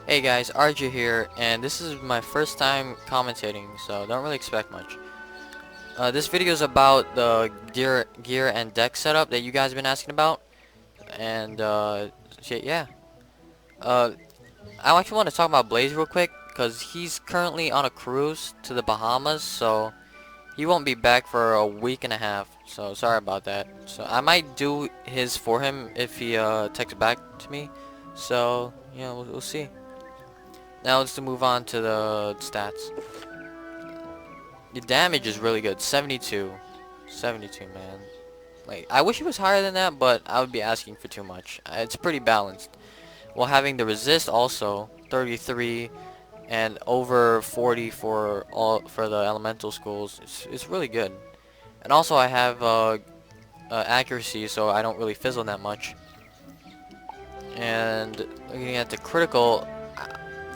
Hey guys, RJ here, and this is my first time commentating, so don't really expect much. This video is about the gear and deck setup that you guys have been asking about, and shit, yeah. Uh, I actually want to talk about Blaze real quick, because he's currently on a cruise to the Bahamas, so he won't be back for a week and a half, so sorry about that. So I might do his for him if he texts back to me, so yeah, we'll see. Now let's move on to the stats. The damage is really good. 72. 72, man. Like, I wish it was higher than that, but I would be asking for too much. It's pretty balanced. While having the resist also, 33, and over 40 for the elemental schools. It's really good. And also I have accuracy, so I don't really fizzle that much. And looking at the critical,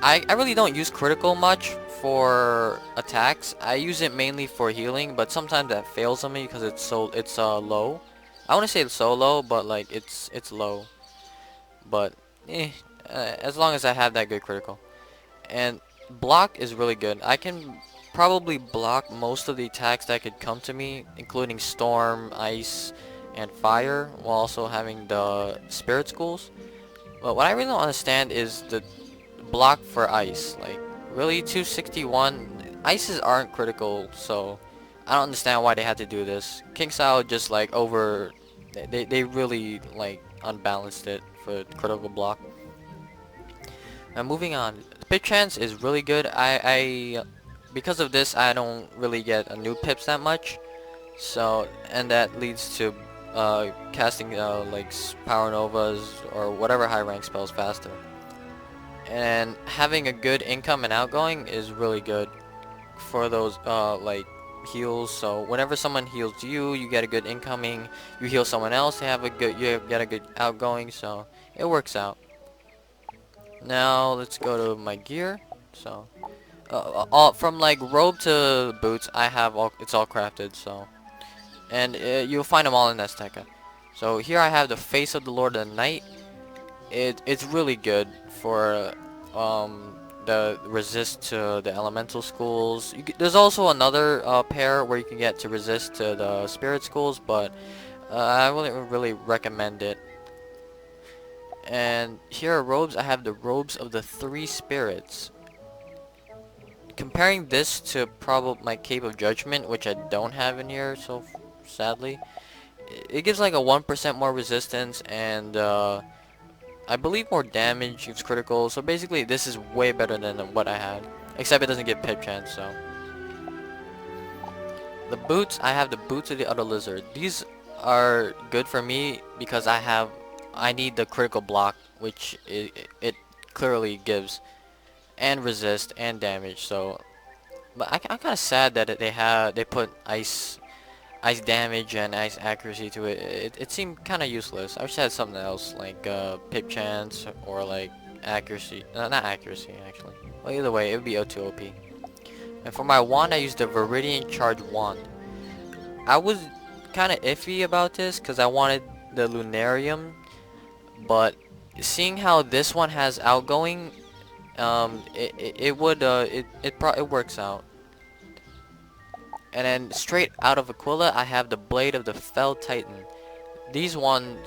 I really don't use critical much for attacks. I use it mainly for healing, but sometimes that fails on me because it's low. I want to say it's so low, but like it's low. But as long as I have that good critical. And block is really good. I can probably block most of the attacks that could come to me, including storm, ice, and fire, while also having the spirit schools. But what I really don't understand is the block for ice. Like, really, 261? Ices aren't critical, so I don't understand why they had to do this. King Sao just like they really like unbalanced it for critical block. Now moving on, pip chance is really good. I because of this I don't really get a new pips that much. So, and that leads to casting like power novas or whatever high rank spells faster. And having a good income and outgoing is really good for those like heals. So whenever someone heals you, you get a good incoming. You heal someone else, you get a good outgoing. So it works out. Now let's go to my gear. So all from like robe to boots, I have all, it's all crafted. So, and you'll find them all in Azteca. So here I have the face of the Lord of the Night. It's really good for the resist to the elemental schools. There's also another pair where you can get to resist to the spirit schools, but I wouldn't really recommend it. And here are robes. I have the robes of the three spirits. Comparing this to probably my Cape of Judgment, which I don't have in here, so sadly, it gives like a 1% more resistance and I believe more damage, gives critical, so basically this is way better than what I had. Except it doesn't give pip chance, so. The boots, I have the boots of the other lizard. These are good for me because I need the critical block, which it clearly gives, and resist and damage, so. But I'm kind of sad that they put ice damage and ice accuracy to it. It seemed kind of useless. I wish I had something else like pip chance or like accuracy. Not accuracy actually. Well, either way, it would be O2 OP. And for my wand, I used the Viridian Charge wand. I was kind of iffy about this because I wanted the Lunarium, but seeing how this one has outgoing, it works out. And then straight out of Aquila, I have the Blade of the Fell Titan. This one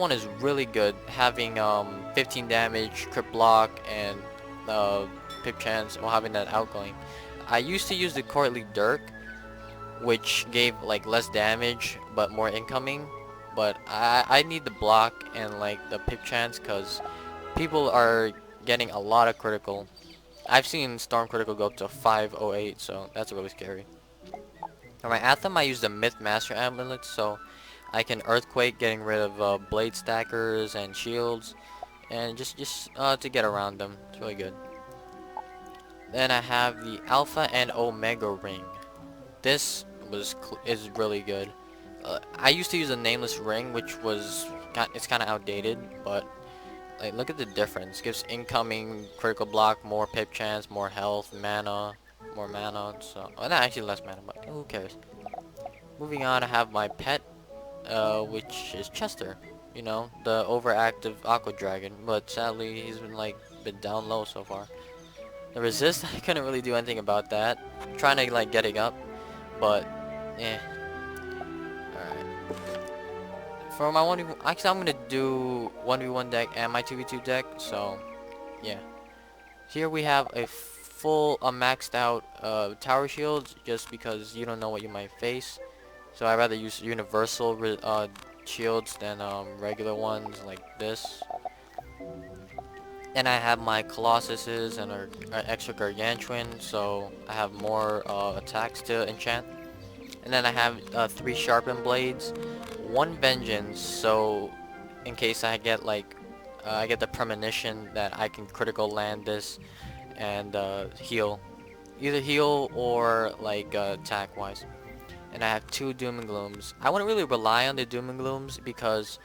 is really good, having 15 damage, crit block, and pip chance while having that outgoing. I used to use the Courtly Dirk, which gave like less damage but more incoming. But I need the block and like the pip chance because people are getting a lot of critical. I've seen Storm critical go up to 508, so that's really scary. For my Atham, I use the Myth Master Amulet, so I can Earthquake, getting rid of Blade Stackers and Shields, and just to get around them. It's really good. Then I have the Alpha and Omega Ring. This is really good. I used to use a Nameless Ring, which it's kind of outdated, but like look at the difference. Gives incoming critical block, more pip chance, more health, more mana. So, well, not actually less mana, but who cares? Moving on, I have my pet, which is Chester. You know, the overactive Aqua Dragon. But sadly, he's been like been down low so far. The resist, I couldn't really do anything about that. I'm trying to like getting up, but eh. Alright. For my 1v1, actually I'm gonna do 1v1 deck and my 2v2 deck, so yeah. Here we have a full maxed out tower shields just because you don't know what you might face. So I'd rather use universal shields than regular ones like this. And I have my Colossuses and our extra Gargantuan, so I have more attacks to enchant. And then I have 3 Sharpened Blades, 1 Vengeance, so in case I get like I get the premonition that I can critical land this and heal. Either heal or like attack wise. And I have 2 Doom and Glooms. I wouldn't really rely on the Doom and Glooms because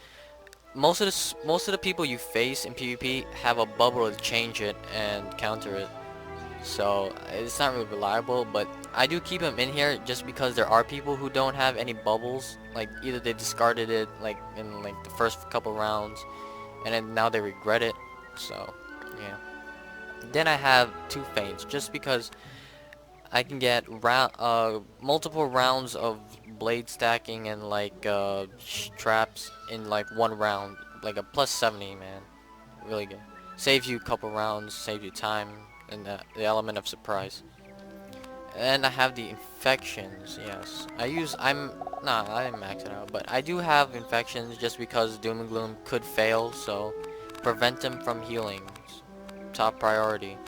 most of the people you face in PvP have a bubble to change it and counter it. So it's not really reliable, but I do keep them in here just because there are people who don't have any bubbles. Like either they discarded it like in like the first couple rounds and then now they regret it. So yeah. Then I have 2 Feints just because I can get multiple rounds of blade stacking and like traps in like 1 round, like a plus 70, man. Really good. Saves you a couple rounds, saves you time, and the element of surprise. And I have the infections. Yes, I didn't max it out, but I do have infections just because Doom and Gloom could fail, so prevent them from healing. Top priority.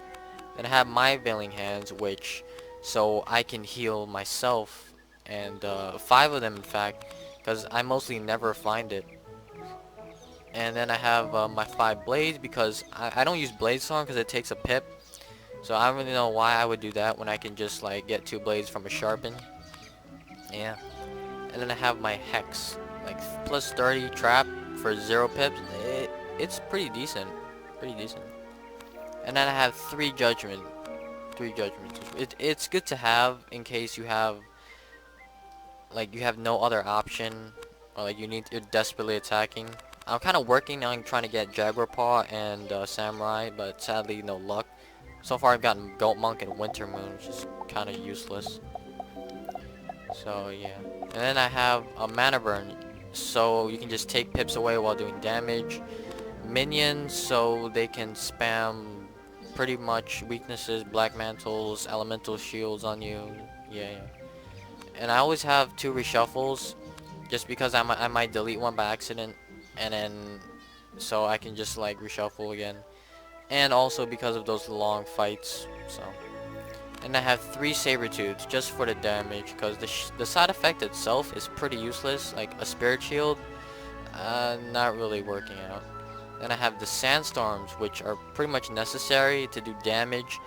Then I have my Veiling Hands, which so I can heal myself, and 5 of them in fact, because I mostly never find it. And then I have my 5 blades because I don't use blade song because it takes a pip, so I don't really know why I would do that when I can just like get 2 blades from a sharpen. Yeah. And then I have my hex, like plus 30 trap for 0 pips. It's pretty decent, and then I have 3 judgment. 3 judgments. It's good to have in case you have no other option, or like you're desperately attacking. I'm kind of working on trying to get Jaguar Paw and Samurai, but sadly no luck. So far I've gotten Goat Monk and Winter Moon, which is kind of useless. So yeah. And then I have a Mana Burn, so you can just take pips away while doing damage. Minions, so they can spam pretty much weaknesses, black mantles, elemental shields on you. Yeah. And I always have 2 reshuffles just because I might delete one by accident, and then so I can just like reshuffle again, and also because of those long fights. So, and I have 3 Sabertooths just for the damage because the side effect itself is pretty useless, like a Spirit Shield, not really working out. Then I have the Sandstorms, which are pretty much necessary to do damage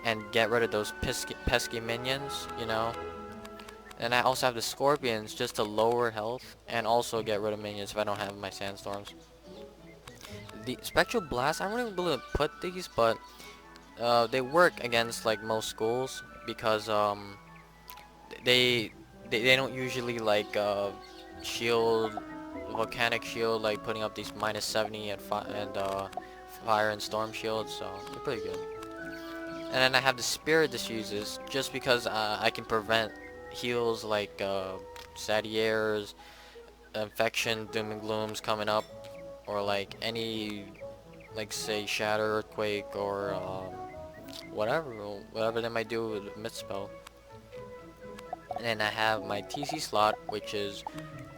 and get rid of those pesky minions, you know. And I also have the Scorpions just to lower health and also get rid of minions if I don't have my Sandstorms. The Spectral Blast, I don't really able to put these, but they work against like most schools because they don't usually like shield, volcanic shield, like putting up these minus 70 and fire and storm shields, so they're pretty good. And then I have the Spirit Diffuses just because I can prevent heals like Sadiers, Infection, Doom and Glooms coming up, or like any, like say Shatter, Earthquake, or whatever they might do with Myth Spell. And then I have my TC slot, which is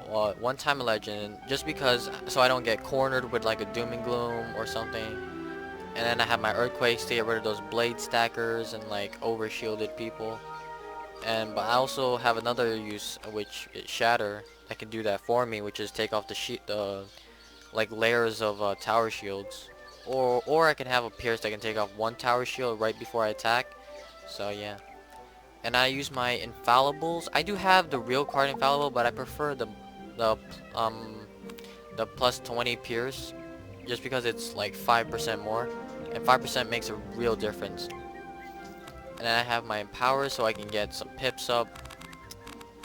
1 time a legend, just because so I don't get cornered with like a Doom and Gloom or something. And then I have my Earthquakes to get rid of those blade stackers and like over shielded people. But I also have another use, which is Shatter, that can do that for me, which is take off the like layers of tower shields, or I can have a Pierce that can take off 1 tower shield right before I attack. So yeah. And I use my infallibles. I do have the real card infallible, but I prefer the plus 20 Pierce, just because it's like 5% more, and 5% makes a real difference. And then I have my Empower, so I can get some pips up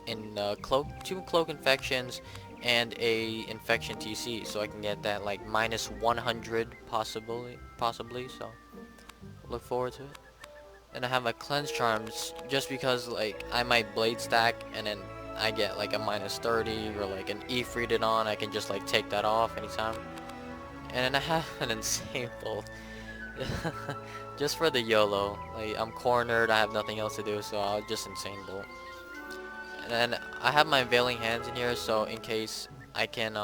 in 2 cloak infections and a infection TC, so I can get that like minus 100 possibly. So look forward to it. And I have my cleanse charms just because like I might blade stack and then I get like a -30 or like an Ifrit it on. I can just like take that off anytime. And then I have an insane bolt. Just for the YOLO. Like I'm cornered, I have nothing else to do, so I'll just insane bolt. And then I have my Veiling Hands in here, so in case I can,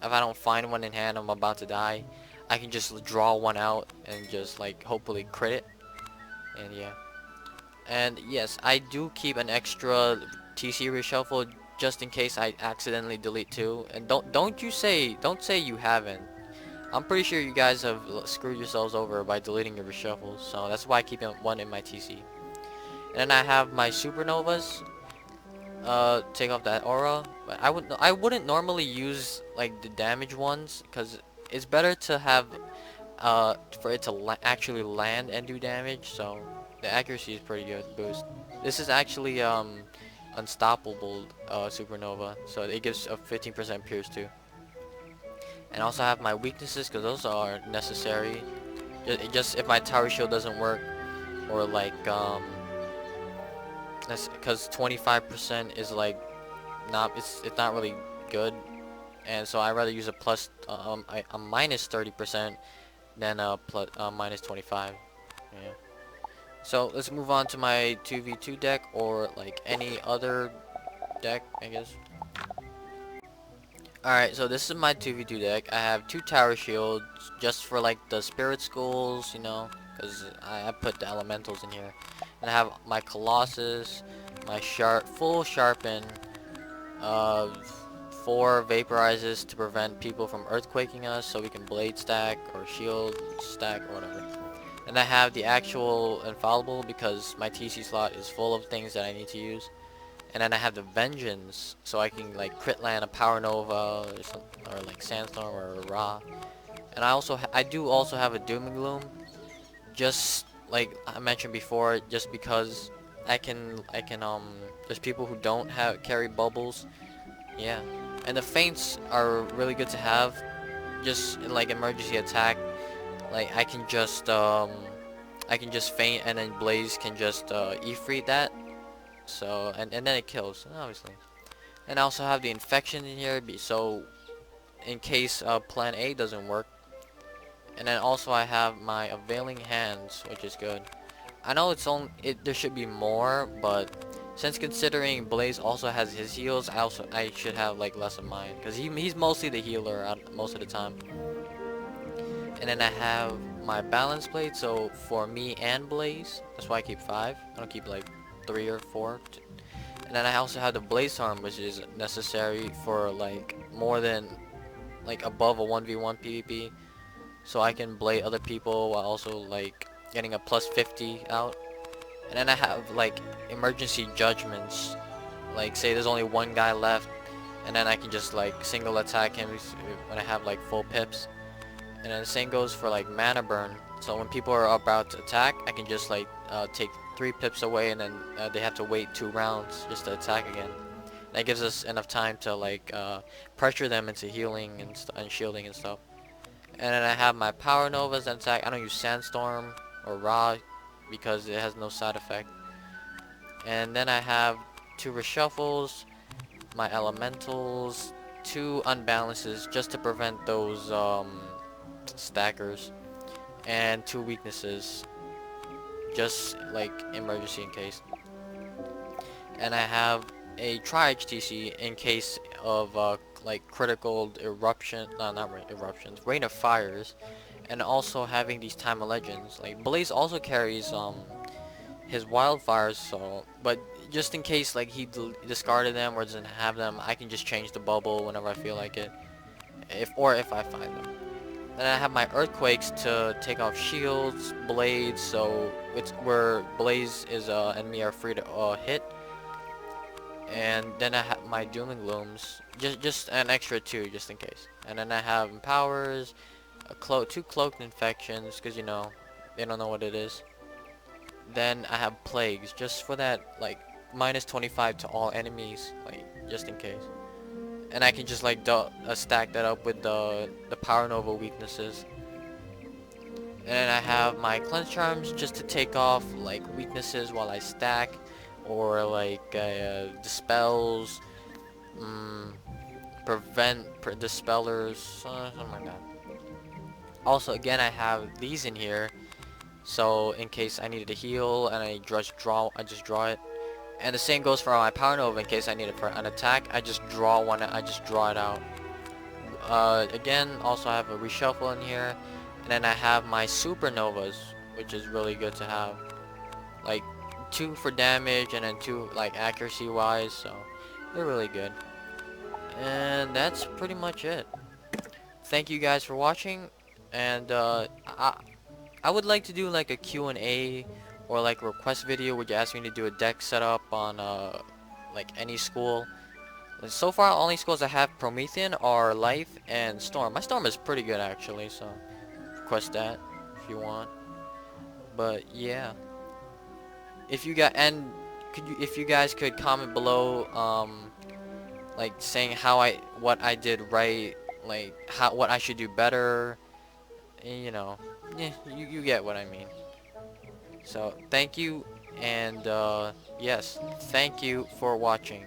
if I don't find one in hand, I'm about to die, I can just draw one out and just like hopefully crit it. And yeah. And yes, I do keep an extra TC reshuffle just in case I accidentally delete two. And don't say you haven't. I'm pretty sure you guys have screwed yourselves over by deleting your reshuffles, so that's why I keep one in my TC. And then I have my supernovas. Take off that aura, but I wouldn't normally use like the damage ones because it's better to have for it to actually land and do damage. So the accuracy is pretty good boost. This is actually unstoppable supernova, so it gives a 15% pierce too. And also have my weaknesses because those are necessary. Just if my tower shield doesn't work, or like that's because 25% is like it's not really good, and so I rather use a plus a -30% than a plus -25. Yeah. So let's move on to my 2v2 deck or like any other deck, I guess. Alright, so this is my 2v2 deck. I have 2 tower shields just for like the spirit schools, you know, because I put the elementals in here. And I have my Colossus, my full sharpen, 4 vaporizes to prevent people from earthquaking us so we can blade stack or shield stack or whatever. And I have the actual infallible because my TC slot is full of things that I need to use. And then I have the Vengeance, so I can like crit land a Power Nova or like Sandstorm or a Ra. And I do also have a Doom and Gloom, just like I mentioned before, just because there's people who don't carry bubbles, yeah. And the feints are really good to have, just in like emergency attack. Like I can just feint and then Blaze can just Ifrit that. So and then it kills, obviously. And I also have the infection in here, so in case plan A doesn't work. And then also I have my availing hands, which is good. I know there should be more, but since considering Blaze also has his heals, I should have like less of mine because he's mostly the healer most of the time. And then I have my balance plate, so for me and Blaze, that's why I keep 5. I don't keep like 3 or 4. And then I also have the Blaze Arm, which is necessary for like more than like above a 1v1 PvP, so I can blade other people while also like getting a +50 out. And then I have like emergency judgments, like say there's only one guy left, and then I can just like single attack him when I have like full pips. And then the same goes for like mana burn, so when people are about to attack, I can just like take 3 pips away, and then they have to wait 2 rounds just to attack again. That gives us enough time to like pressure them into healing and shielding and stuff. And then I have my Power Novas that attack. I don't use Sandstorm or Ra because it has no side effect. And then I have 2 reshuffles, my elementals, 2 unbalances just to prevent those stackers, and 2 weaknesses just like emergency in case. And I have a Tri-HTC in case of like critical eruption, no, not eruptions, rain of fires. And also having these Time of Legends, like Blaze also carries his wildfires, so but just in case like he discarded them or doesn't have them, I can just change the bubble whenever I feel like it, if I find them. Then I have my earthquakes to take off shields, blades, so it's where Blaze is and me are free to hit. And then I have my doom and glooms, just an extra 2 just in case. And then I have empowers, 2 cloaked infections because you know they don't know what it is. Then I have plagues just for that like -25 to all enemies, like just in case. And I can just like stack that up with the Power Nova weaknesses. And then I have my cleanse charms just to take off like weaknesses while I stack, or like dispels, mm, dispellers, something like that. Also, again, I have these in here, so in case I needed to heal and I just draw it. And the same goes for my Power Nova. In case I need it for an attack, I just draw one. I just draw it out. Again, also I have a reshuffle in here, and then I have my Supernovas, which is really good to have. Like 2 for damage and then 2 like accuracy wise, so they're really good. And that's pretty much it. Thank you guys for watching, and I would like to do like a Q&A or like a request video where you ask me to do a deck setup on like any school. So far, only schools that have Promethean are Life and Storm. My Storm is pretty good actually, so request that if you want. But yeah, if you got and if you guys could comment below, like saying what I did right, like what I should do better. You know, yeah, you get what I mean. So thank you, and yes, thank you for watching.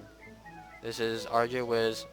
This is RJ Wiz